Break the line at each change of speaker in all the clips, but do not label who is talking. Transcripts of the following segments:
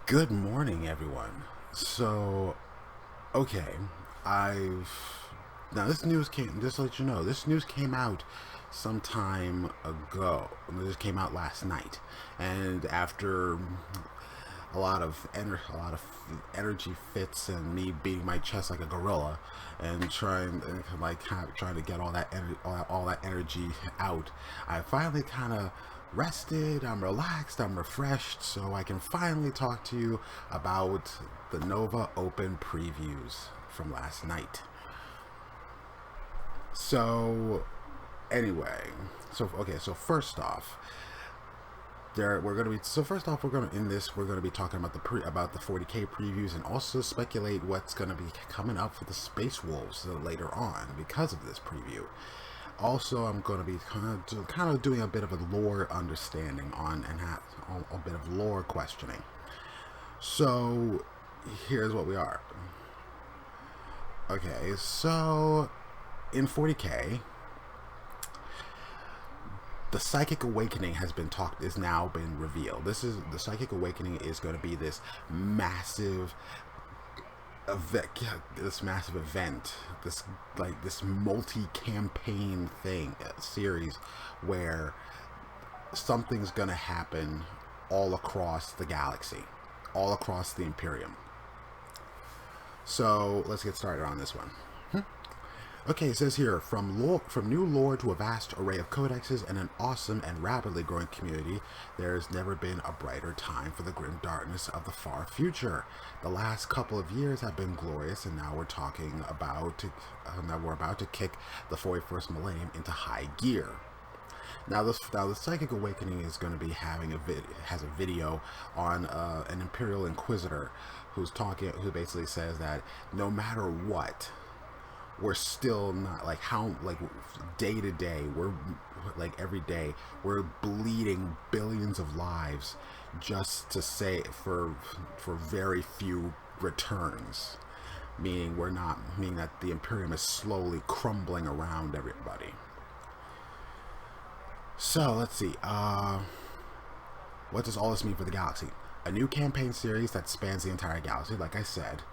Good morning, everyone. So, okay, I've now this news came. Just to let you know, this news came out some time ago. This came out last night, and after a lot of energy fits and me beating my chest like a gorilla and trying to get all that energy out, I finally kind of rested, I'm relaxed, I'm refreshed, so I can finally talk to you about the Nova Open previews from last night. So, anyway, so first off, we're gonna in this we're gonna be talking about the 40K previews and also speculate what's gonna be coming up for the Space Wolves later on because of this preview. Also, I'm going to be kind of doing a bit of a lore understanding a bit of lore questioning. So, here's what we are. Okay, so in 40K, the Psychic Awakening is now been revealed. The Psychic Awakening is going to be this massive event, this multi-campaign series where something's gonna happen all across the galaxy, all across the Imperium. So let's get started on this one. Okay, it says here, from new lore to a vast array of codexes and an awesome and rapidly growing community, there has never been a brighter time for the grim darkness of the far future. The last couple of years have been glorious, and now we're about to kick the 41st millennium into high gear. Now the Psychic Awakening is going to be has a video on an Imperial Inquisitor who basically says that no matter what, we're still not day to day, every day we're bleeding billions of lives just to say for very few returns, meaning that the Imperium is slowly crumbling around everybody. So let's see, what does all this mean for the galaxy? A new campaign series that spans the entire galaxy, like I said.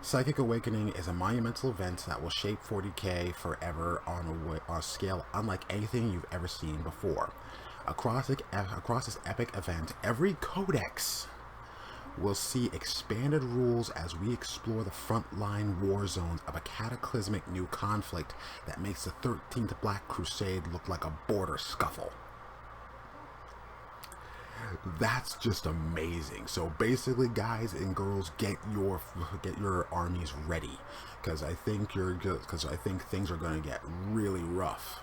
Psychic Awakening is a monumental event that will shape 40K forever on a scale unlike anything you've ever seen before. Across this epic event, every codex will see expanded rules as we explore the frontline war zones of a cataclysmic new conflict that makes the 13th Black Crusade look like a border scuffle. That's just amazing. So basically, guys and girls, get your armies ready, because I think things are going to get really rough.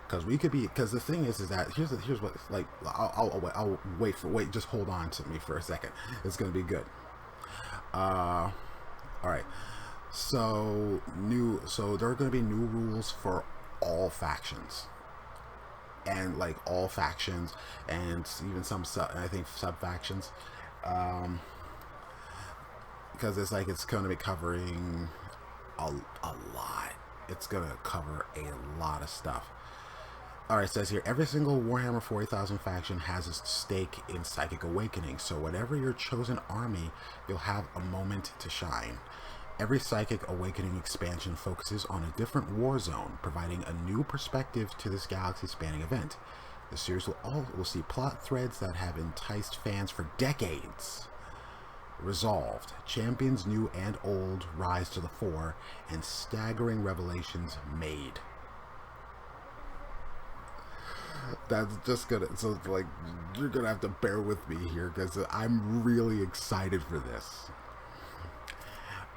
Because the thing is that here's what, I'll wait, just hold on to me for a second. It's going to be good. All right. So there are going to be new rules for all factions. And all factions, and even I think sub factions, because it's going to be covering a lot. It's going to cover a lot of stuff. Alright, it says here, every single Warhammer 40,000 faction has a stake in Psychic Awakening, so whatever your chosen army, you'll have a moment to shine. Every Psychic Awakening expansion focuses on a different war zone, providing a new perspective to this galaxy-spanning event. The series will see plot threads that have enticed fans for decades resolved, champions new and old rise to the fore, and staggering revelations made. That's just gonna, you're gonna have to bear with me here, because I'm really excited for this.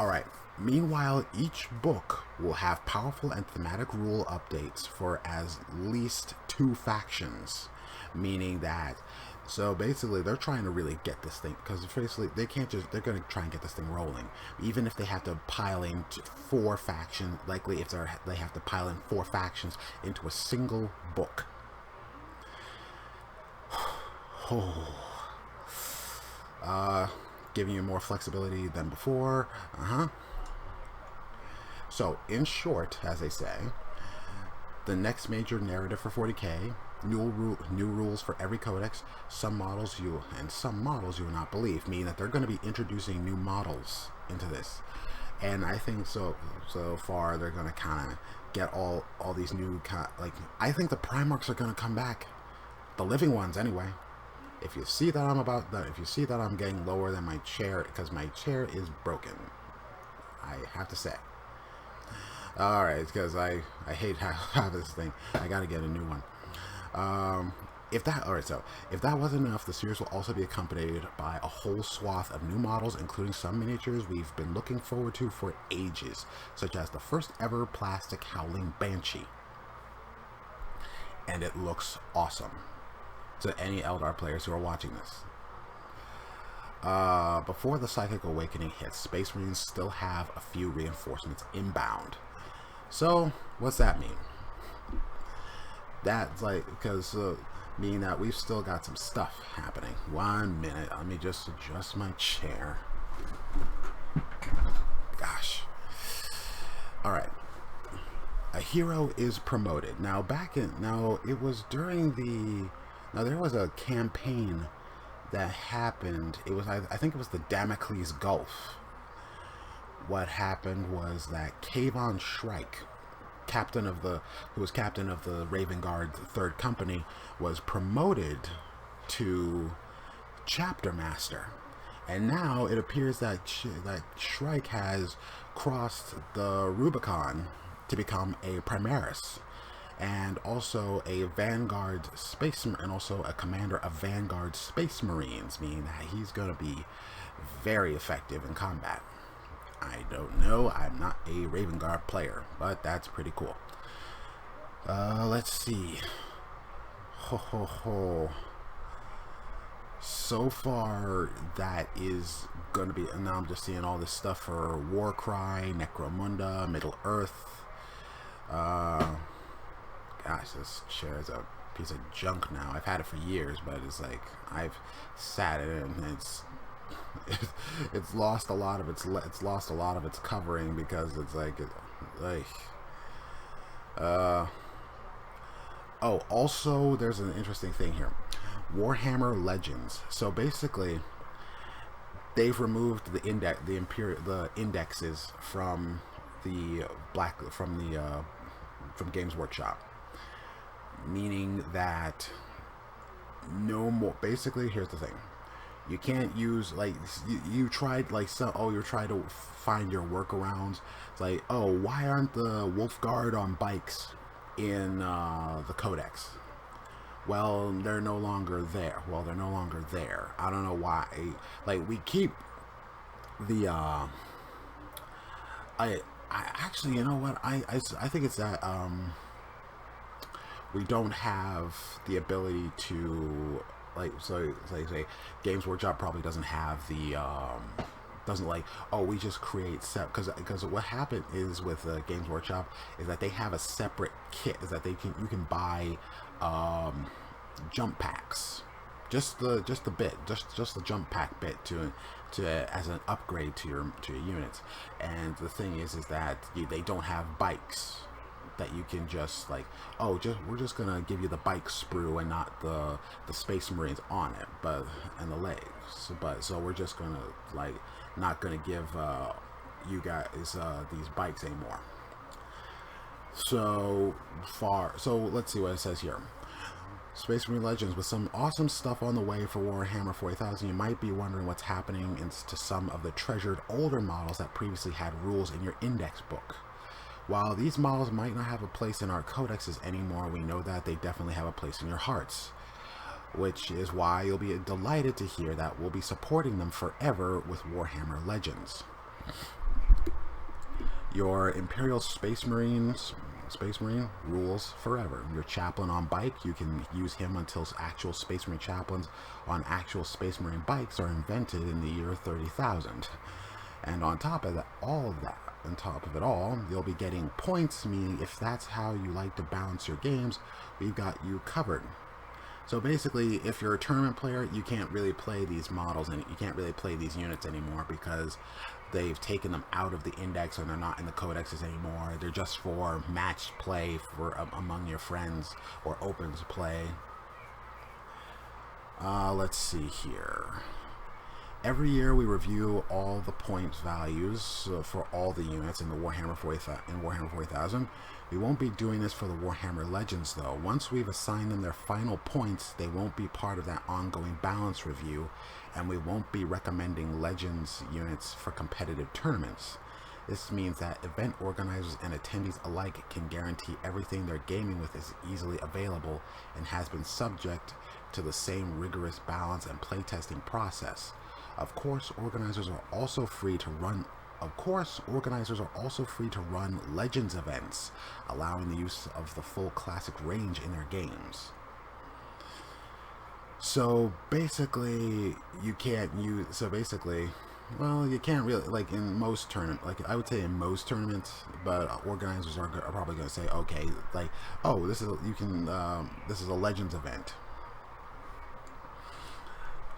Alright, meanwhile, each book will have powerful and thematic rule updates for at least 2 factions, meaning that, so basically they're trying to really get this thing, because basically they're going to try and get this thing rolling, even if they have to pile in 4 factions, likely if they have to pile in 4 factions into a single book. Giving you more flexibility than before. So, in short, as they say, the next major narrative for 40K New rules for every codex. Some models you will not believe, meaning that they're going to be introducing new models into this. And I think so far they're going to kind of get all these new like, I think the Primarchs are going to come back, the living ones anyway. If you see that I'm getting lower than my chair, because my chair is broken, I have to say. All right, because I hate how this thing. I got to get a new one. If that wasn't enough, the series will also be accompanied by a whole swath of new models, including some miniatures we've been looking forward to for ages, such as the first ever plastic Howling Banshee. And it looks awesome to any Eldar players who are watching this. Before the Psychic Awakening hits, Space Marines still have a few reinforcements inbound. So, what's that mean? That's like, because meaning that we've still got some stuff happening. 1 minute, let me just adjust my chair. Gosh. Alright. A hero is promoted. Now it was during there was a campaign that happened. It was, I think it was the Damocles Gulf. What happened was that Kayvon Shrike, who was captain of the Raven Guard 3rd Company, was promoted to chapter master, and now it appears that Shrike has crossed the Rubicon to become a Primaris, and also a Vanguard and also a commander of Vanguard Space Marines, meaning that he's going to be very effective in combat. I don't know. I'm not a Raven Guard player, but that's pretty cool. Let's see. So far, that is going to be... And now I'm just seeing all this stuff for Warcry, Necromunda, Middle Earth. Gosh, this chair is a piece of junk now. I've had it for years, but it's like I've sat in it and it's lost a lot of its covering, because it's oh, also there's an interesting thing here. Warhammer Legends. So basically they've removed the indexes from from Games Workshop, meaning that no more. Basically, here's the thing. You can't use, like, you tried, like, you're trying to find your workarounds. It's like, oh, why aren't the Wolf Guard on bikes in the Codex? Well, they're no longer there. I don't know why. Like, we keep the, I actually, you know what? I think it's that, we don't have the ability to... say Games Workshop probably doesn't have the we just create because what happened is with Games Workshop is that they have a separate kit, is that you can buy jump packs, just the jump pack bit to as an upgrade to your units. And the thing is that they don't have bikes that you can just we're just gonna give you the bike sprue and not the Space Marines on it, and the legs. So we're just gonna not gonna give you guys these bikes anymore. So let's see what it says here. Space Marine Legends, with some awesome stuff on the way for Warhammer 40,000. You might be wondering what's happening to some of the treasured older models that previously had rules in your index book. While these models might not have a place in our codexes anymore, we know that they definitely have a place in your hearts, which is why you'll be delighted to hear that we'll be supporting them forever with Warhammer Legends. Your Imperial Space Marine rules forever. Your chaplain on bike, you can use him until actual Space Marine chaplains on actual Space Marine bikes are invented in the year 30,000. And on top of it all, you'll be getting points, meaning if that's how you like to balance your games, we've got you covered. So basically, if you're a tournament player, you can't really play these models and you can't really play these units anymore because they've taken them out of the index and they're not in the codexes anymore. They're just for matched play for among your friends or opens play. Let's see here. Every year we review all the points values for all the units in the Warhammer 40,000. We won't be doing this for the Warhammer Legends though. Once we've assigned them their final points, they won't be part of that ongoing balance review, and we won't be recommending Legends units for competitive tournaments. This means that event organizers and attendees alike can guarantee everything they're gaming with is easily available and has been subject to the same rigorous balance and playtesting process. Of course, organizers are also free to run Legends events, allowing the use of the full classic range in their games. So basically, you can't use. So basically, well, you can't really, like in most tournaments, like I would say in most tournaments, but organizers are probably going to say, okay, like, oh, this is this is a Legends event.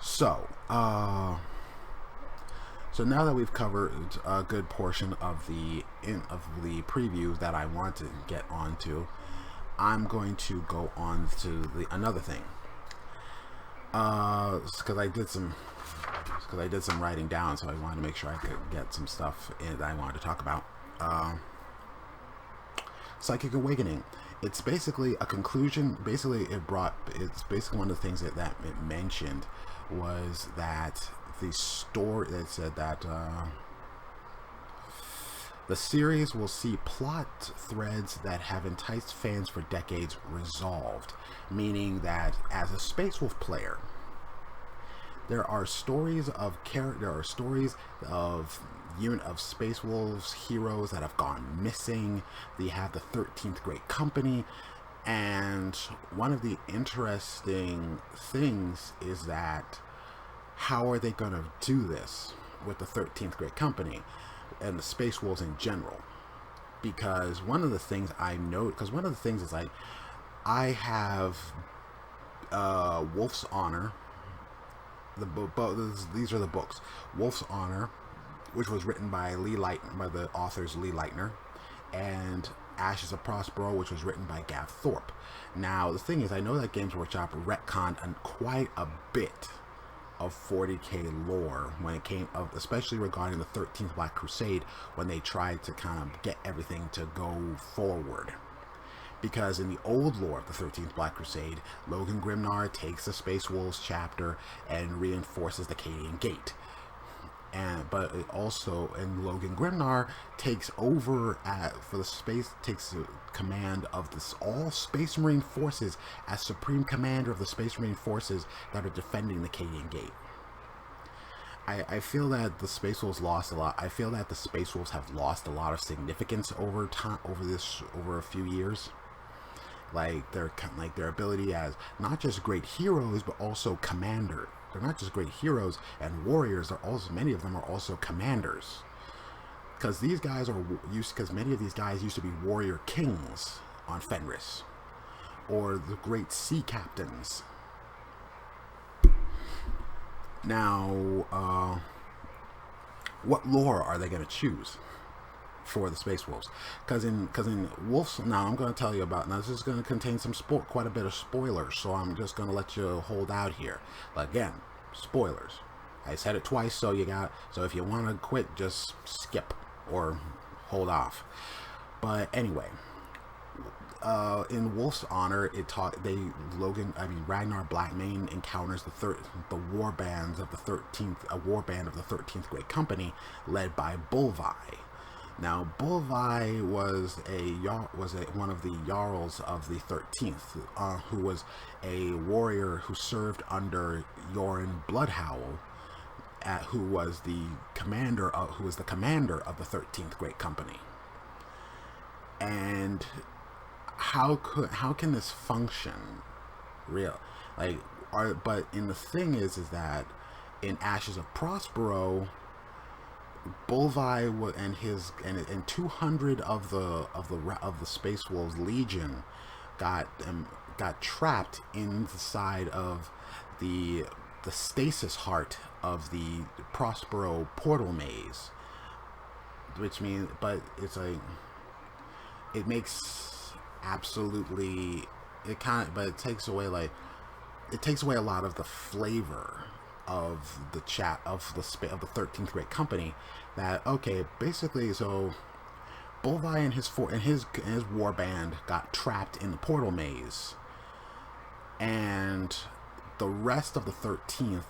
So, so now that we've covered a good portion of the preview that I want to get onto, I'm going to go on to another thing. Because I did some writing down, so I wanted to make sure I could get some stuff in that I wanted to talk about. Psychic Awakening. It's basically a conclusion. Basically, it's basically one of the things that it mentioned was that the story that said that the series will see plot threads that have enticed fans for decades resolved, meaning that as a Space Wolf player, there are stories of Space Wolves heroes that have gone missing. They have the 13th Great Company, and one of the interesting things is that how are they going to do this with the 13th Great Company and the Space Wolves in general? Because one of the things is like, I have Wolf's Honor. These are the books. Wolf's Honor, which was written by by the authors Lee Leitner, and Ashes of Prospero, which was written by Gav Thorpe. Now, the thing is, I know that Games Workshop retconned quite a bit of 40k lore when it came of, especially regarding the 13th Black Crusade, when they tried to kind of get everything to go forward. Because in the old lore of the 13th Black Crusade, Logan Grimnar takes the Space Wolves chapter and reinforces the Cadian Gate. But it also, and Logan Grimnar takes over takes command of all Space Marine forces as Supreme Commander of the Space Marine forces that are defending the Cadian Gate. I feel that the Space Wolves lost a lot. I feel that the Space Wolves have lost a lot of significance over a few years. Like their ability as not just great heroes, but also commander. They're not just great heroes and warriors. Many of them are also commanders. Because these guys because many of these guys used to be warrior kings on Fenris, or the great sea captains. Now, what lore are they going to choose for the Space Wolves? Because in Wolves, now I'm going to tell you about. Now this is going to contain quite a bit of spoilers, so I'm just going to let you hold out here. But again, spoilers. I said it twice, so if you want to quit, just skip or hold off. But anyway, in Wolf's Honor, Ragnar Blackmane encounters the war band of the 13th Great Company, led by Bulvi. Now, Bulvi was one of the Jarls of the 13th, who was a warrior who served under Yorin Bloodhowl, who was the commander of the 13th Great Company. And how can this function but in the thing is that in Ashes of Prospero, Bulvi and 200 of the Space Wolves Legion got trapped inside of the stasis heart of the Prospero portal maze, which means, but it's like, it makes absolutely, it kind of, but it takes away like, it takes away a lot of the flavor of the chat of of the 13th Great Company. That, okay, basically, so Bolvi and his war band got trapped in the portal maze, and the rest of the 13th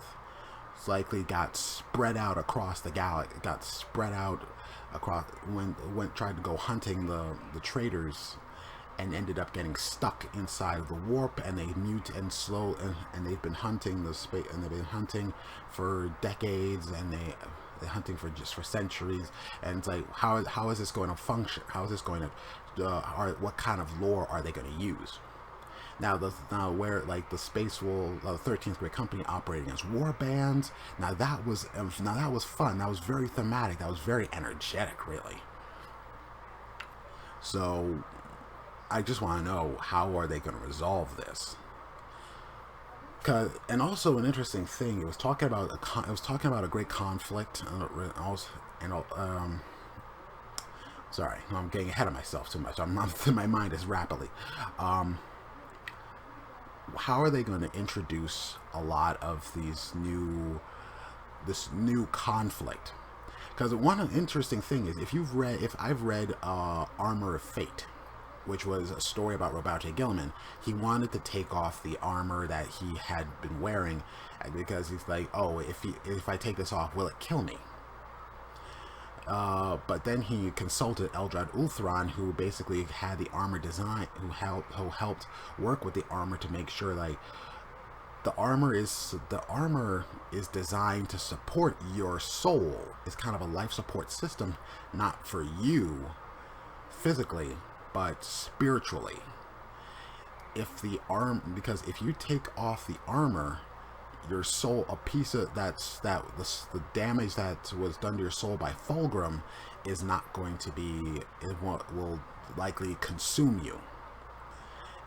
likely got spread out across the galaxy. Got spread out across tried to go hunting the traders, and ended up getting stuck inside of the warp, and they and they've been hunting the space, and they've been hunting for decades, and they're hunting for centuries. And it's like, how is this going to function? How is this going to what kind of lore are they going to use? Now where like the space will, the 13th Great Company operating as war bands. Now that was fun. That was very thematic. That was very energetic, really. So I just want to know, how are they going to resolve this? And also an interesting thing, it was talking about a great conflict, sorry, I'm getting ahead of myself too much. My mind is rapidly. How are they going to introduce a lot of this new conflict? Because one interesting thing is, if I've read Armor of Fate, which was a story about Rout Guilliman. He wanted to take off the armor that he had been wearing, because he's like, oh, if I take this off, will it kill me? But then he consulted Eldrad Ulthuan, who basically had the armor design, who helped work with the armor to make sure, like, the armor is designed to support your soul. It's kind of a life support system, not for you physically, but spiritually. Because if you take off the armor, your soul, a piece of the damage that was done to your soul by Fulgrim is not going to be, will likely consume you.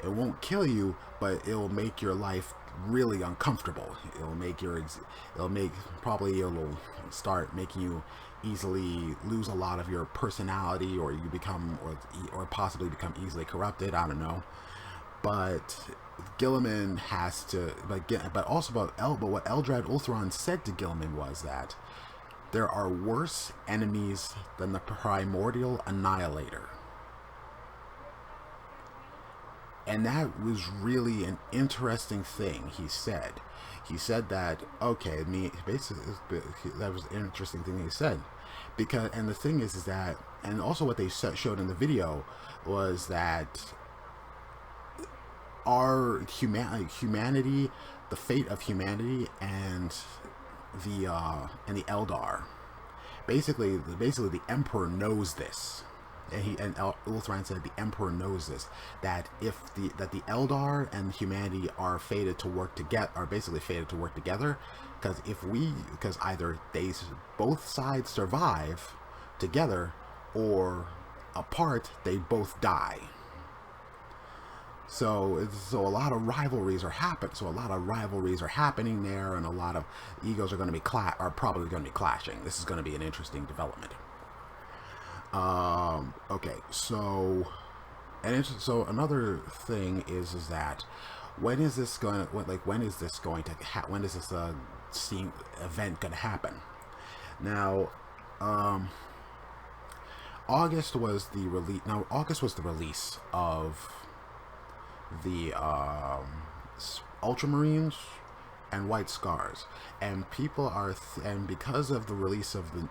It won't kill you, but it'll make your life really uncomfortable. It'll start making you easily lose a lot of your personality, or you become, or possibly become easily corrupted. I don't know. But Guilliman has to, but what Eldrad Ulthuan said to Guilliman was that there are worse enemies than the Primordial Annihilator. And that was really an interesting thing he said. He said that, okay, basically, that was an interesting thing he said. And the thing is that, and also what they showed in the video was that our humanity, the fate of humanity, and the Eldar, basically the Emperor knows this. And Ulthuan said the Emperor knows this, that the Eldar and humanity are fated to work together, because either both sides survive together, or apart they both die. So a lot of rivalries are happening there, and a lot of egos are going to be probably going to be clashing. This is going to be an interesting development. Okay, so another thing is that when is this event going to happen? Now, August was the release of the Ultramarines and White Scars, and people and because of the release of the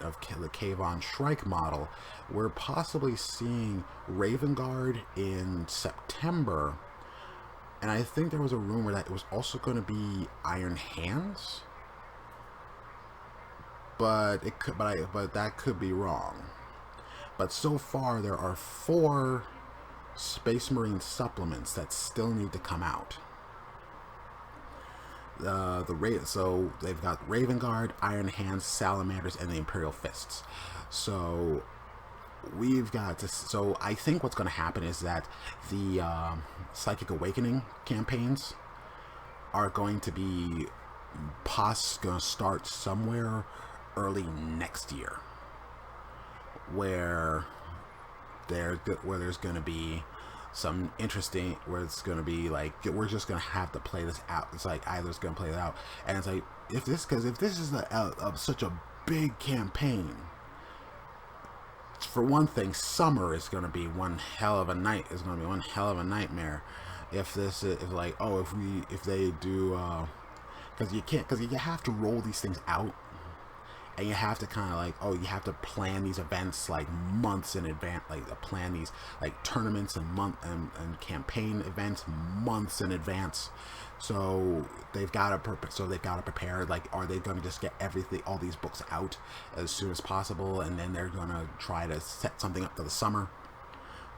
Kayvon Shrike model, we're possibly seeing Raven Guard in September, and I think there was a rumor that it was also going to be Iron Hands, but that could be wrong. But so far there are 4 Space Marine supplements that still need to come out. So they've got Raven Guard, Iron Hands, Salamanders, and the Imperial Fists. So we've got to. So I think what's going to happen is that the Psychic Awakening campaigns are going to be going to start somewhere early next year, where there's going to be some interesting, where it's going to be like we're just going to have to play this out. It's like either's going to play it out, and it's like if this is such a big campaign. For one thing, summer is going to be one hell of a night. It's going to be one hell of a nightmare. If this is like, oh, if they do, because you have to roll these things out, and you have to kind of like, oh, you have to plan these events like months in advance, like plan these like tournaments and campaign events months in advance. So they've got to prepare. Like, are they going to just get all these books out as soon as possible, and then they're going to try to set something up for the summer,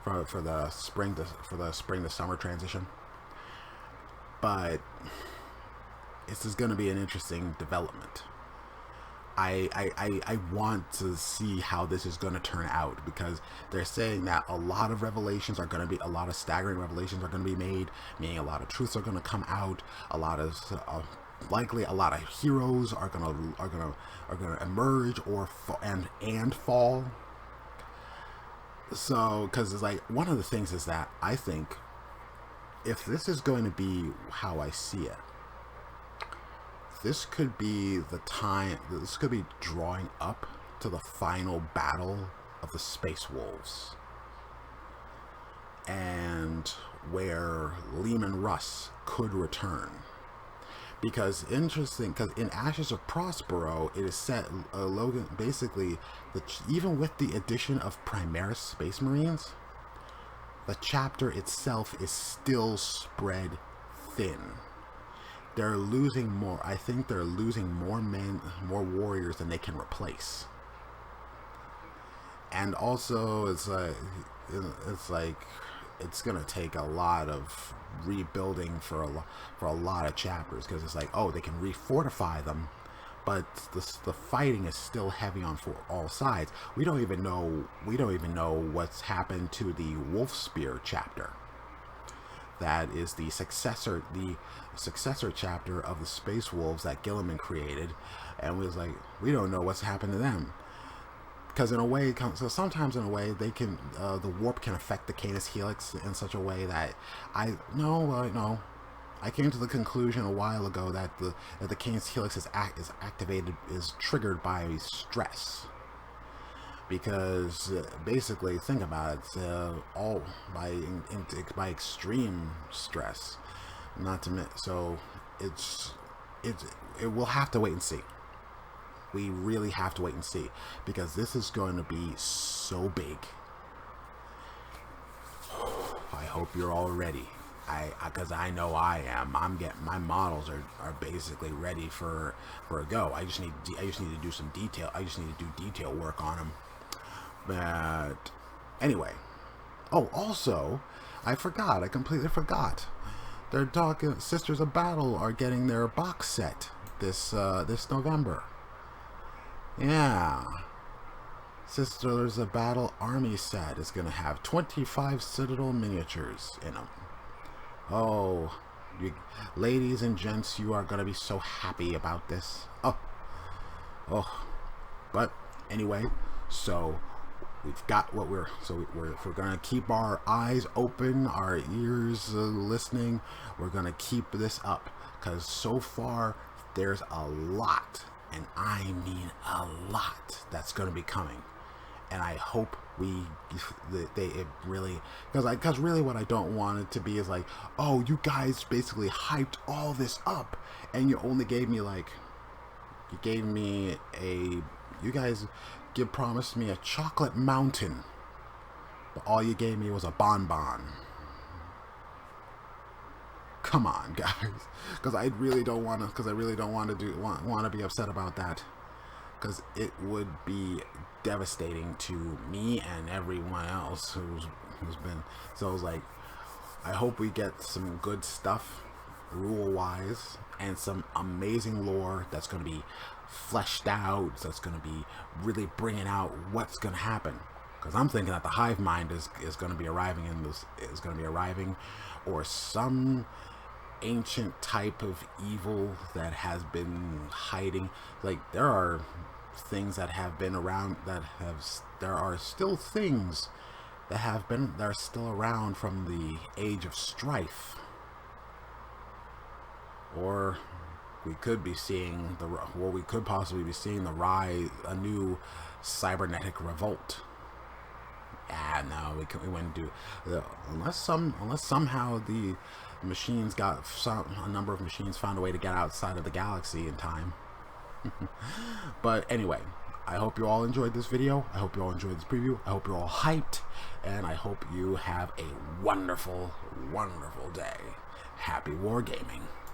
for the spring to summer transition? But this is going to be an interesting development. I want to see how this is going to turn out, because they're saying that a lot of staggering revelations are going to be made, meaning a lot of truths are going to come out, a lot of heroes are going to emerge and fall. So, because it's like, one of the things is that I think if this is going to be how I see it, this could be the time. This could be drawing up to the final battle of the Space Wolves, and where Lehman Russ could return. Because in Ashes of Prospero, it is set Logan basically even with the addition of Primaris Space Marines, the chapter itself is still spread thin. They're losing more. I think they're losing more warriors than they can replace. And also, it's gonna take a lot of rebuilding for a lot of chapters, because it's like, oh, they can refortify them, but the fighting is still heavy on all sides. We don't even know what's happened to the Wolfspear chapter. That is the successor chapter of the Space Wolves that Gilliman created, and we don't know what's happened to them. Because sometimes in a way they can, the warp can affect the Canis Helix in such a way that I came to the conclusion a while ago that the Canis Helix is triggered by stress. Because basically, think about it, all by extreme stress. So we'll have to wait and see. We really have to wait and see, because this is going to be so big. I hope you're all ready. Because I know I am. My models are basically ready for a go. I just need to do some detail. I just need to do detail work on them. But anyway, oh, also, I completely forgot. They're talking. Sisters of Battle are getting their box set this November. Yeah, Sisters of Battle Army set is gonna have 25 Citadel miniatures in them. Oh, ladies and gents, you are gonna be so happy about this. Oh, but anyway, so. We've got what we're gonna keep our eyes open, our ears listening. We're gonna keep this up, because so far there's a lot, and I mean a lot, that's gonna be coming. And I hope because really what I don't want it to be is like, oh, you guys basically hyped all this up, and you only gave me you promised me a chocolate mountain, but all you gave me was a bonbon. Come on, guys, because I really don't want to be upset about that, because it would be devastating to me and everyone else who's been. So I was like, I hope we get some good stuff rule wise, and some amazing lore that's going to be fleshed out, that's going to be really bringing out what's going to happen. Because I'm thinking that the hive mind is going to be arriving or some ancient type of evil that has been hiding. Like, there are things that have been around there are still things that are still around from the age of strife. Or we could be seeing we could possibly be seeing the rise, a new cybernetic revolt. No, we wouldn't do, unless somehow the machines a number of machines found a way to get outside of the galaxy in time. But anyway, I hope you all enjoyed this video. I hope you all enjoyed this preview. I hope you're all hyped, and I hope you have a wonderful, wonderful day. Happy wargaming.